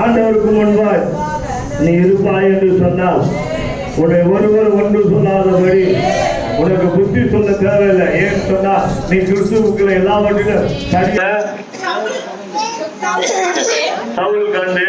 ஆண்டவருக்கு முன்பாய் நீ இருப்பாய் என்று சொன்னால் உன்னை ஒருவர் ஒன்று சொல்லாதபடி உனக்கு புத்தி சொல்ல தேவையில்லை. ஏன்னு சொன்னா நீ கிறிஸ்துவுக்குள்ள எல்லாவற்றிலும் சரியா சவுல் கண்டு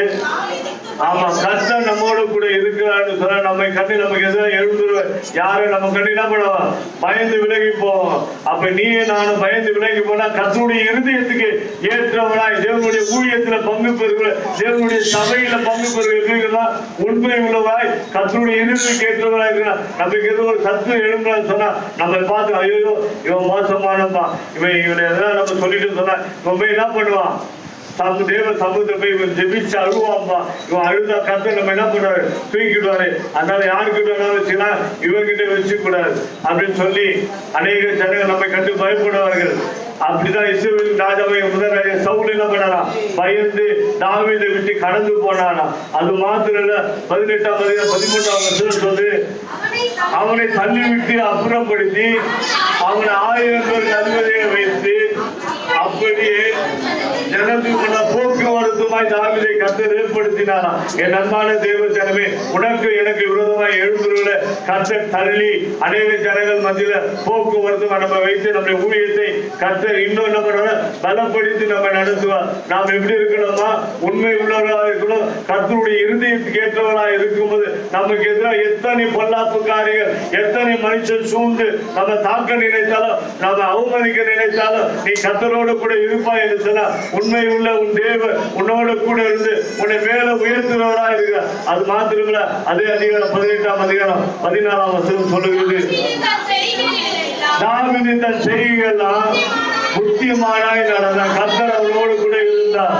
ஆமா கர்த்தர் நம்மோடு கூட இருக்கிறான்னு சொல்ல நம்மை கண்டு நமக்கு எதிராக எழுந்துருவேன் யாரும் நம்ம கண்டு என்ன பண்ணுவோம் பயந்து விலகி போவோம். அப்ப நீ நானும் பயந்து விலகி போனா கர்த்தருடைய இருதயத்துக்கு ஏற்றவனாய் தேவனுடைய ஊழியத்துல பங்கு பெறுகிற தேவனுடைய சபையில பங்கு பெறுகிறா உண்மை உள்ளவாய் கர்த்தருடைய இருதயத்துக்கு ஏற்றவனாய் இருக்கிறான். நமக்கு ஏதோ ஒரு சத்து எழும்புறான்னு சொன்னா நம்ம பார்த்து ஐயோ இவன் மோசமானப்பா இவனை எதாவது நம்ம சொல்லிட்டு சொன்னா ரொம்ப என்ன பண்ணுவான் தேவ சமூகத்தை போய் இவன் ஜெபிச்சு அழுவாம்பா. இவன் அழுதா கர்த்தர் நம்ம என்ன பண்ணுவாரு தூக்கிடுவாரு. அதனால யாருக்கிட்ட வேணாலும் வச்சுன்னா இவர்கிட்ட வச்சு கூடாது அப்படின்னு சொல்லி அநேக ஜனங்கள் நம்மை கண்டு பயப்படுவார்கள். அப்படிதான் இஸ்ரவேலின் ராஜாவை முதல் ராஜா சவுல் என்ன பண்ணாராம் பயந்து தாவீதை விட்டு கடந்து போனாராம். அது மாத்திரம் இல்ல 18-13 சொல்லு அவனை தள்ளிவிட்டு அப்புறப்படுத்தி அவனை 1000 பேர் நல்வதையை வைத்து அப்படியே ஜனத்துக்குள்ள போக்குவரத்துமாய் தாவீதை கர்த்தர் ஏற்படுத்தினாராம். என் அன்பான தேவ ஜனமே உனக்கு எனக்கு விரோதமாய் எழுந்துள்ள கர்த்தர் தள்ளி அநேக ஜனங்கள் மத்தியில போக்குவரத்து நம்ம வைத்து நம்முடைய ஊழியத்தை கர்த்தர் இன்னும் என்ன பண்ணுவார் பலப்படுத்தி நம்ம நடத்துவார். நாம் எப்படி இருக்கணுமா உண்மை உள்ளவர்களாக இருக்கணும். கர்த்தருடைய இருதயத்துக்கு ஏற்றவர்களாக இருக்கும்போது நமக்கு எதிராக எத்தனை பொல்லாப்பு காரியங்கள் எத்தனை மனுஷன் சூழ்ந்து நம்ம தாக்க நினைத்தாலும் நம்ம அவமதிக்க நினைத்தாலும் நீ கர்த்தரோடு கூட இருப்பாய் என்று சொன்னா உண்மை உள்ள உன் தேவன் உன்னோடு கூட இருந்து உன்னை மேல உயர்த்துறவரா இருக்கிறார். அது மாத்திரமில்ல அதே அதிகாரம் 18ஆம் அதிகாரம் 14ஆம் வசனம் சொல்லுகிறது தாவீது தன் செய்கையெல்லாம் புத்திமானாய் நடந்தான். கர்த்தர் அவனோடு கூட இருந்தார்.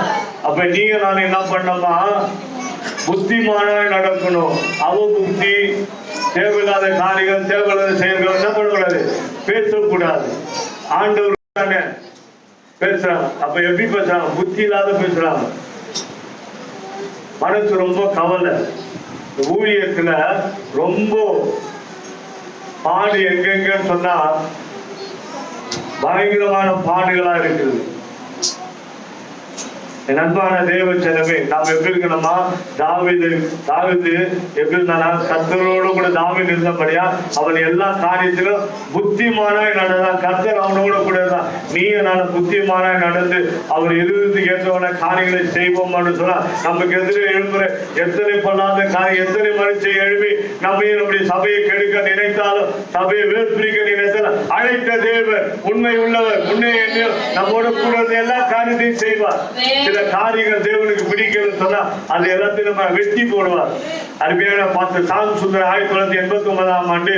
அப்ப நீங்க நான் என்ன பண்ணோமா புத்திமானாய் நடக்கணும். அவ புத்தி தேவையில்லாத காரியங்கள் தேவையில்லாத செயல்கள் என்ன பண்ணக்கூடாது பேசக்கூடாது. ஆண்டவர் பேசுறாங்க. அப்ப எப்படி பேசுறாங்க புத்தி இல்லாத பேசுறாங்க. மனசு ரொம்ப கவலை. ஊழியத்துல ரொம்ப பாடு எங்கெங்கன்னு சொன்னா பயங்கரமான பாடுகளா இருக்குது. என் அன்பான தேவ ஜனமே நாம் எப்படி இருக்கணுமா தாவீது எப்படி இருந்தானா கர்த்தரோடு கூட தாவீது இருந்தபடியா அவன் எல்லா காரியத்திலும் புத்திமானாய் நடந்தான். கர்த்தர் அவனோட கூட இருந்தான். நீயும் நான் புத்திமானாய் நடந்து அவர் இருதயத்துக்கு ஏற்றவன காரியங்களை செய்வோம் சொன்னா நமக்கு எதிரே எழுப்புற எத்தனை பொல்லாத காரியம் எத்தனை மனுஷன் எழுப்பி நம்மையும் நம்முடைய சபையை கெடுக்க நினைத்தாலும் சபையை வேற்பிரிக்க நினைத்தாலும் அழைத்த தேவர் உண்மை உள்ளவர் முன்னே நம்மோட கூட எல்லா காரியத்தையும் செய்வார். சில காரியங்கள் தேவனுக்கு பிடிக்கலன்னு சொன்னா அது எல்லாத்தையும் நம்ம வெட்டி போடுவார். அருமையான பாஸ்டர் சாம் சுந்தர் 1989ஆம் ஆண்டு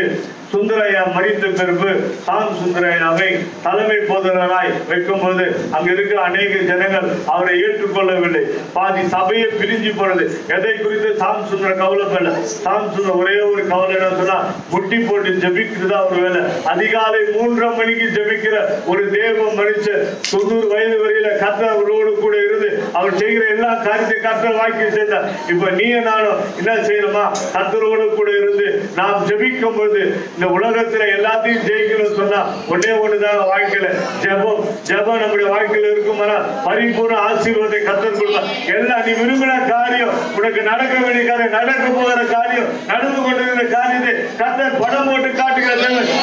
சுந்தரையா மறித்த பிறகு சாம் சுந்தரையாவை தலைமை போதகராய் வைக்கும் போது அங்க இருக்கிற அநேக ஜனங்கள் அவரை ஏற்றுக்கொள்ளவில்லை. பாதி சபையை பிரிஞ்சு போனது. எதை குறித்து சாம் சுந்தர கவலைப்படல. சாம் சுந்தர ஒரே ஒரு கவலை என்ன சொன்னா, முட்டி போட்டு ஜெபிக்கிறதா ஒரு வேலை. அதிகாலை 3:30 மணிக்கு ஜெபிக்கிற ஒரு தேவ மனுஷன் 90 வயது வரையில கர்த்தரோடு கூட இருந்து அவர் செய்கிற எல்லா காரியத்தை கர்த்தர் வாக்கி செய்தார். இப்ப நீ நானும் என்ன செய்யணுமா, கர்த்தரோடு கூட இருந்து நாம் ஜெபிக்கும் போது இந்த உலகத்துல எல்லாத்தையும் ஜெயிக்கணும்னு சொன்னா ஒன்னே ஒண்ணுதான் வாழ்க்கையில ஜெபம். ஜெபம் நம்முடைய வாழ்க்கையில இருக்குமானா பரிபூர்ண ஆசீர்வாதத்தை கர்த்தர் கொடுப்பார். எல்லாம் நீ விரும்பின காரியம், உனக்கு நடக்க வேண்டிய காரியம், நடக்க போகிற காரியம், நடந்து கொண்டிருக்கிற காரியத்தை கர்த்தர் படம் போட்டு காட்டுகிற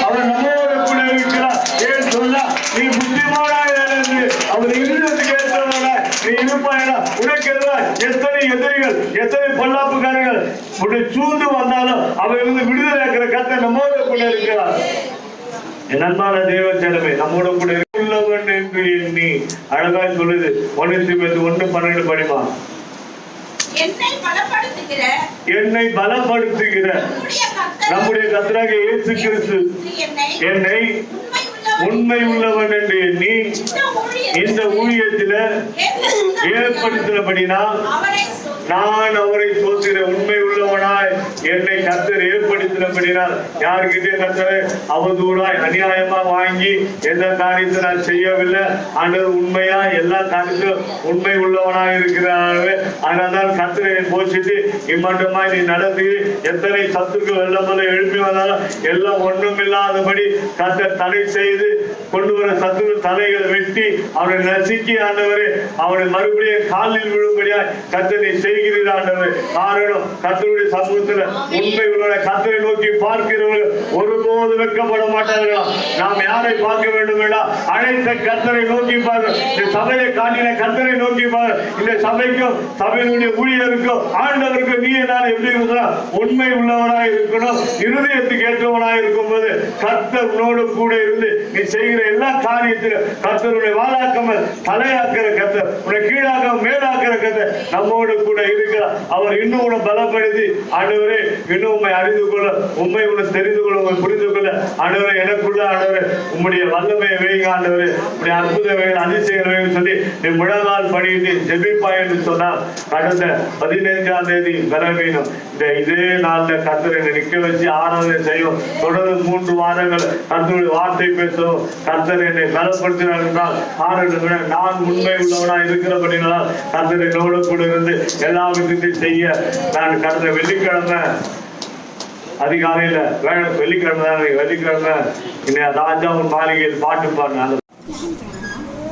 அவர் நம்மோடு கூட இருக்கிறார். ஏன் சொன்னா நீ புத்திமானாய் என்று அவர் இருந்ததுக்கு ஏற்றவனாய் நீ இருப்பாயா. உனக்கு எதிராக எத்தனை எதிரிகள், எத்தனை பொல்லாப்புக்காரர்கள் உன்னை சூழ்ந்து வந்தாலும் அவை விடுதலை இருக்கிற கர்த்தர் நம்மோடு கூட இருக்கிறார். என் அன்பான தேவ ஜனமே, நம்மோட கூட உள்ளவன் என்று எண்ணி அழகாய் சொல்லுது. 1:12 படிமா. என்னை பலப்படுத்துகிற நம்முடைய கர்த்தராகிய இயேசு கிறிஸ்து என்னை உண்மை உள்ளவன் என்று எண்ணி இந்த ஊழியத்தில் ஏற்படுத்தினபடினால் நான் அவரை சோதிக்கிற உண்மை உள்ளவனாய் என்னை கர்த்தர் ஏற்படுத்தினபடினால் யாருக்கிட்டே கர்த்தரை அவதூறாய் அநியாயமா வாங்கி எந்த காரியத்தை நான் செய்யவில்லை. ஆண்டவர் உண்மையா எல்லா காரியத்திலும் உண்மை உள்ளவனாய் இருக்கிறார்கள். அதனால்தான் கர்த்தரை போஷித்து இம்மட்டமாய் நீ நடத்தி எத்தனை சத்துக்கள் வெள்ளமலை எழுப்பி வந்தாலும் எல்லாம் ஒன்றும் இல்லாதபடி கர்த்தர் தடை செய்து கொண்டு வர சத்துக்கள் தலைகளை வெட்டி அவனை நசுக்கி ஆண்டவரே அவனை மறுபடியும் காலில் விழும்படியாய் கர்த்தரை செய்கிறீர் ஆண்டவர். காரணம் கர்த்தருடைய சமூகத்தில் உண்மை உள்ள கர்த்தரை நோக்கி பார்க்கிறவர்கள் ஒருபோது வெட்கப்பட மாட்டார்களா. நாம் யாரை பார்க்க வேண்டும் என்றால் அழைத்த கர்த்தரை நோக்கி பாரு. இந்த சபையை காட்டின கர்த்தரை நோக்கி பாரு. இந்த சபைக்கும் சபையினுடைய ஊழியருக்கும் ஆண்டவருக்கும் நீ நான் எப்படி இருக்கிறார் உண்மை உள்ளவனாய் இருக்கணும். இருதயத்துக்கு ஏற்றவனாய் இருக்கும் போது கர்த்தர் உன்னோடு கூட இருந்து நீ செய்கிற எல்லா காரியத்திலும் கர்த்தருடைய வாழாக்காமல் தலையாக்கிற கர்த்தர், உன்னை கீழாக மேலாக்கிற கர்த்தர் நம்மோடு கூட இருக்கிறார். அவர் இன்னும் உன்னை பலப்படுத்தி ஆண்டவரே இன்னும் உண்மை அறிந்து கொள்ள, உண்மை உன்னை தெரிந்து கொள்ள, உண்மை புரிந்து கொள்ள ஆண்டவரே எனக்குள்ள ஆண்டவரே உம்முடைய வல்லமையை வைங்க ஆண்டவரே, உடைய அற்புத வேகள் அதிசயங்கள் சொல்லி நீ முழங்கால் படித்து ஜெபிப்பாய் என்று சொன்னால் கடந்த 15ஆம் தேதி பலவீனம் இதே நாள்ல கர்த்தரை நிற்க வச்சு ஆராதனை செய்யும். தொடர்ந்து 3 வாரங்கள் கர்த்தருடைய வார்த்தை பேசும். கர்த்தர் என்னை பலப்படுத்தினார் என்றால் ஆராதனை நான் உண்மை உள்ளவனா இருக்கிறபடினால் கர்த்தரை என்னோடு கூட இருந்து எல்லா விஷயத்தையும் செய்ய நான் கடந்த வெள்ளிக்கிழமை அதிகாலையில வெள்ளிக்கிழமை இன்னைய ராஜாவின் மாளிகையில் பாட்டு பாடினாங்க.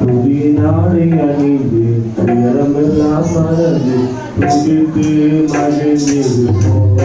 புதினாடை அணிந்து துயரமெல்லாம் மறந்து துதித்து மகிழ்ந்திருப்போம்.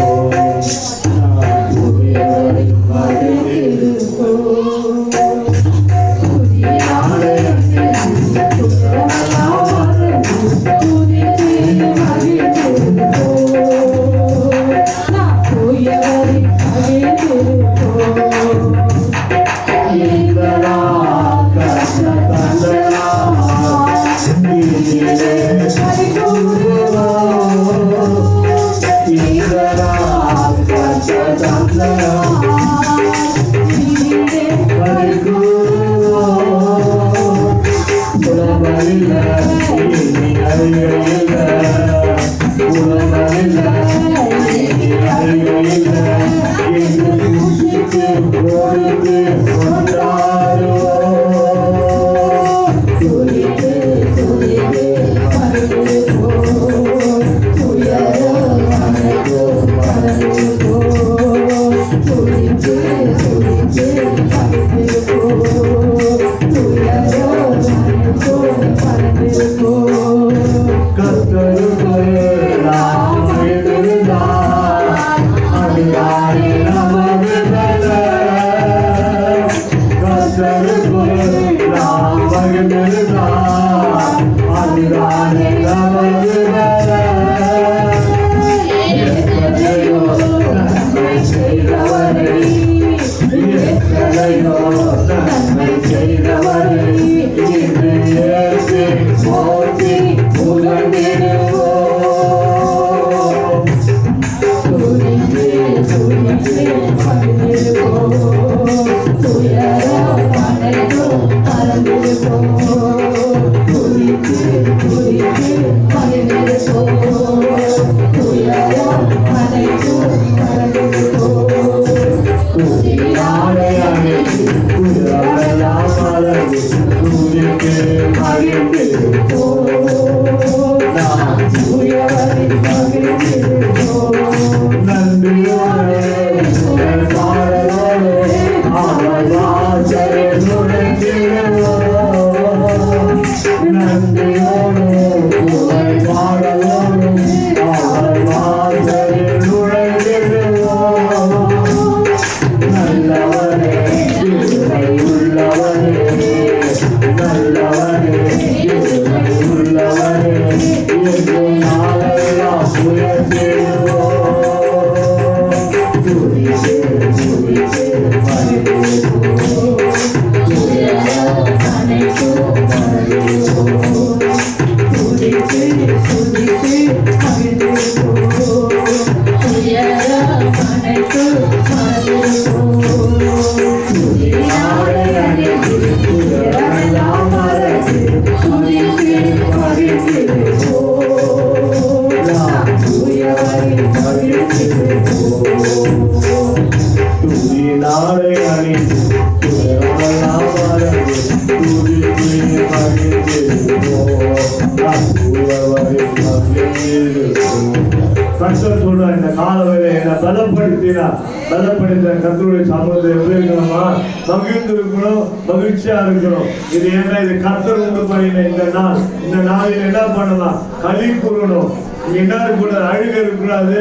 வரை நாம் எங்கிருப்போம். கர்த்தர் சொல்ற இந்த காலவரை என்னை பலப்படுத்தினா பலப்படுத்த கர்த்தருடைய சமூகத்தை எப்படி இருக்கணுமா? மகிழ்ந்து இருக்கணும், மகிழ்ச்சியா இருக்கணும். இது ஏன்னா இது கர்த்தர் உண்டு பண்ணின இந்த நாளில் என்ன பண்ணலாம்? களி கூறணும். என்ன இருக்கக்கூடாது? அழுக இருக்கக்கூடாது,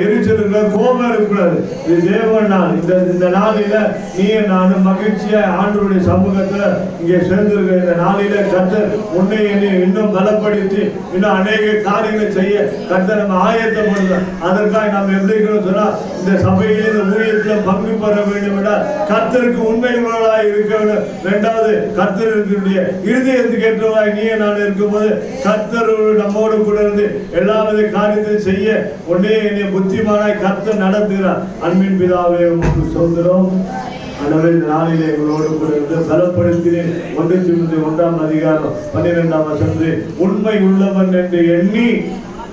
எரிச்சல் இருக்கக்கூடாது, கோபம் இருக்கக்கூடாது. இது தேவன் நாள். இந்த நாளில நீ நானும் மகிழ்ச்சியா ஆண்டவருடைய சமூகத்துல இங்கே சேர்ந்திருக்க இந்த நாளில கர்த்தர் உன்னை இன்னும் பலப்படுத்தி இன்னும் அநேக காரியங்களை செய்ய கர்த்தர் நம்ம ஆயத்தப்படுறோம். அதற்காக நாம் எப்படி சொன்னா இந்த சபையில இந்த ஊழியத்துல பங்கு பெற வேண்டும் என கர்த்தருக்கு உண்மைகளோடாய் இருக்க வேண்டும். இரண்டாவது, கர்த்தர் இருக்கக்கூடிய இருதயத்துக்கு ஏற்றவாய் நீ நான் இருக்கும்போது கர்த்தர் நம்மோடு கூட இருந்து எல்லா வித காரியத்தையும் செய்ய உடனே என்னை புத்திமானாய் கர்த்தர் நடத்துகிறார். அன்பின் பிதாவே உங்களுக்கு சொல்கிறோம். ஆண்டவரே, இந்த நாளிலே எங்களோடு கூட இருந்து பலப்படுத்தினேன். 1 தீமோத்தேயு 1:12 உண்மை உள்ளவன் என்று எண்ணி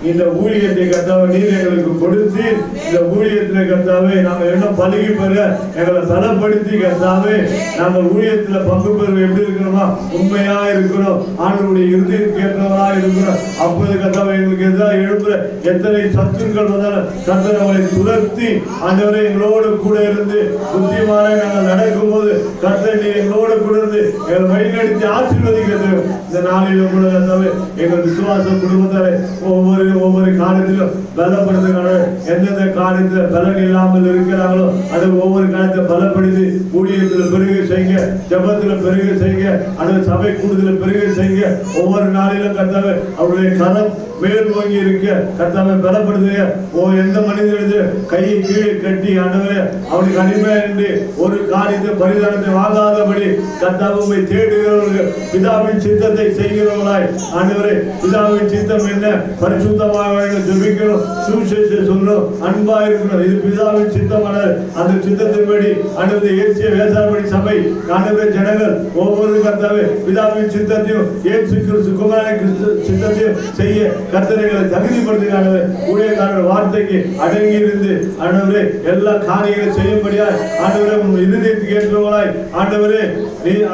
இந்த ஊழியத்தை கர்த்தாவே நீர் எங்களுக்கு கொடுத்து இந்த ஊழியத்துல கர்த்தாவே நாங்கள் என்ன பழகி பெற எங்களை பலப்படுத்தி கர்த்தாவே நாங்கள் ஊழியத்துல பங்கு பெற எப்படி இருக்கணுமா? உண்மையா இருக்கணும், ஆண்டவருடைய இறுதிக்கு ஏற்றவரா இருக்கணும். அப்போது கர்த்தாவே எங்களுக்கு எதிராக எழுப்புற எத்தனை சத்துருக்கள் வந்தாலும் கர்த்தர் அவரை துரத்தி ஆண்டவரை எங்களோடு கூட இருந்து புத்திமான நாங்கள் நடக்கும் போது கர்த்தர் நீ எங்களோடு கூட இருந்து எங்களை வழிநடத்தி ஆசீர்வதிக்கிறது. இந்த நாளிலும் கூட கர்த்தாவே எங்கள் விசுவாச குடும்பத்தாரை ஒவ்வொரு காலத்திலும் பலப்படுத்துகிறாங்க. எந்தெந்த காலத்தில் பலன் இல்லாமல் இருக்கிறாங்களோ அது ஒவ்வொரு காலத்தை பலப்படுத்தி ஊழியத்தில் பெருக செய்ய, ஜபத்தில் பெருக செய்ய, அல்லது சபை கூடுதல் பெருக செய்ய ஒவ்வொரு நாளிலும் கர்த்தாவே அவருடைய கரம் மேல் நோக்கி இருக்க கர்த்தாவை பலப்படுத்துங்க. எந்த மனிதனது கையை கீழே கட்டி ஆண்டவரே அவனுக்கு அடிமையா என்று ஒரு காரியத்தை பரிதானத்தை வாங்காதபடி கர்த்தாவை தேடுகிறவர்கள் பிதாவின் சித்தத்தை செய்கிறவர்களாய் ஆண்டவரே பிதாவின் சித்தம் என்ன? பரிசுத்தமாக ஜெபிக்கணும், சுவிசேஷத்தை சொல்லணும், அன்பா இருக்கணும். இது பிதாவின் சித்தமான அந்த சித்தத்தின்படி ஆண்டவரை இயேசுவை வேசாபடி சபை ஆண்டவரே ஜனங்கள் ஒவ்வொரு கர்த்தாவே பிதாவின் சித்தத்தையும் இயேசு கிறிஸ்து குமாரன் கிறிஸ்து சித்தத்தையும் செய்ய கர்த்தரைகளை தகுதிப்படுத்துகிறாங்க. ஊழியக்காரர் வார்த்தைக்கு அடங்கி இருந்து ஆண்டவரே எல்லா காரியங்களை செய்யும்படியா ஆண்டவரே இருதயத்துக்கு ஏற்றவர்களாய்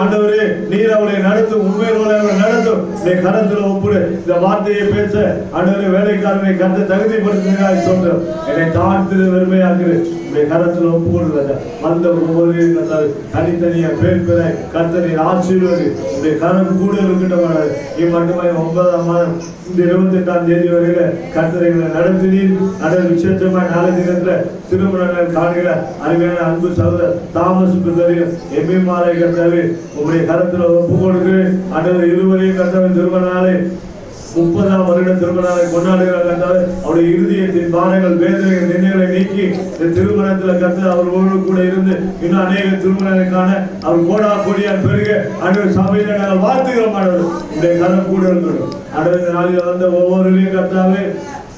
ஆண்டவரே நீர் அவளை நடத்தும், உண்மையோட நடத்தும். இந்த கரத்தில் ஒப்புடு இந்த வார்த்தையை பேச ஆண்டவரே வேலைக்காரனை கருத்தை தகுதிப்படுத்துகிறாய் சொல்றோம். என்னை தாழ்த்து வெறுமையாக்குது கரத்தில் ஒப்புக்கொள்வது வந்த ஒவ்வொரு தனித்தனியா பேர் பெற கர்த்தரை ஆசீர்வதி இந்த கரம் கூட இருக்கட்டும். இம்மட்டுமே 9ஆம் மாதம் இந்த 28ஆம் தேதி வரையில கர்த்தரைகளை நடத்தினீர். அதன் விசேஷமா நாளை தினத்துல திருமணங்கள் காணுகிற அருமையான அன்பு சகோதரர் தாமஸ் பிரதரையும் எம்மிமாரை கர்த்தாவே உங்களுடைய கரத்துல ஒப்பு கொடுக்கு. அந்த இருவரையும் கர்த்தாவே திருமண நாளை 30ஆம் வருட திருமணத்தை கொண்டாடுகிறார். அவருடைய இருதயத்தின் பாரங்கள் வேதனைகள் நினைவுகளை நீக்கி இந்த திருமணத்தில் கற்று அவர்களோடு கூட இருந்து இன்னும் அநேக திருமணங்களை காண அவர் கோடா கோடியா பெருக அன்று சபையில நாங்கள் வாழ்த்துகிறோம். இந்த கரம் கூட இருக்கணும். அடுத்த நாளில் வந்த ஒவ்வொருவரையும் கர்த்தாவே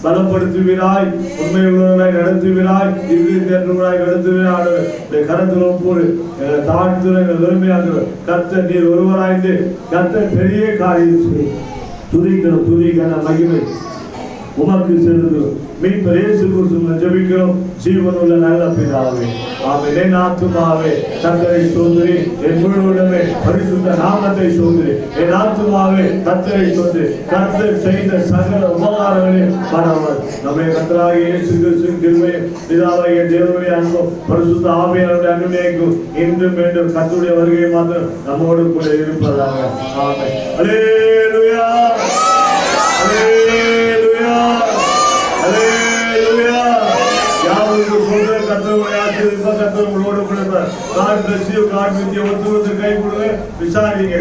பலப்படுத்துவீராய், உண்மையுள்ளவர்களாய் நடத்துவீராய், இறுதி தேர்வுகளாய் நடத்துவீராய். இந்த கரத்தில் ஒவ்வொரு எங்களை தாழ்த்துற எங்களை வெறுமையாக கர்த்தர் நீர் ஒருவராய்ந்து கர்த்தர் பெரிய காரியம் செய்யும். துதிக்கணும் மகிமை உமக்கு செலுத்தும். மீட்பர் இயேசு கிறிஸ்துவின் ஜெபிக்கிறோம் ஜீவனுள்ள நல்ல பிதாவே. ஆமென். என் ஆத்துமாவே கர்த்தரை ஸ்தோத்திரி, என் முழுவதுமே பரிசுத்த நாமத்தை ஸ்தோத்திரி. என் ஆத்துமாவே கர்த்தரை ஸ்தோத்திரி. கர்த்தர் செய்த சகல உபகாரங்களையும் மறவாதே. நம்மை கர்த்தராகிய இயேசு கிறிஸ்துவின் கிருபையும் பிதாவாகிய தேவனுடைய அன்பும் பரிசுத்த ஆவியானவருடைய அனுமதியும் இன்றும் மீண்டும் கர்த்தருடைய வருகை மாத்திரம் நம்மோடு கூட இருப்பதாக. ஆமென். அல்லேலூயா, அல்லேலூயா, அல்லேலூயா. யாருக்கு சொல்ற கர்த்தருடைய ஆசீர்வாதம் கர்த்தர் உங்களோடு கூட. God bless you. God with you. ஒருத்தருக்கு கை கொடுங்க, விசாரிங்க.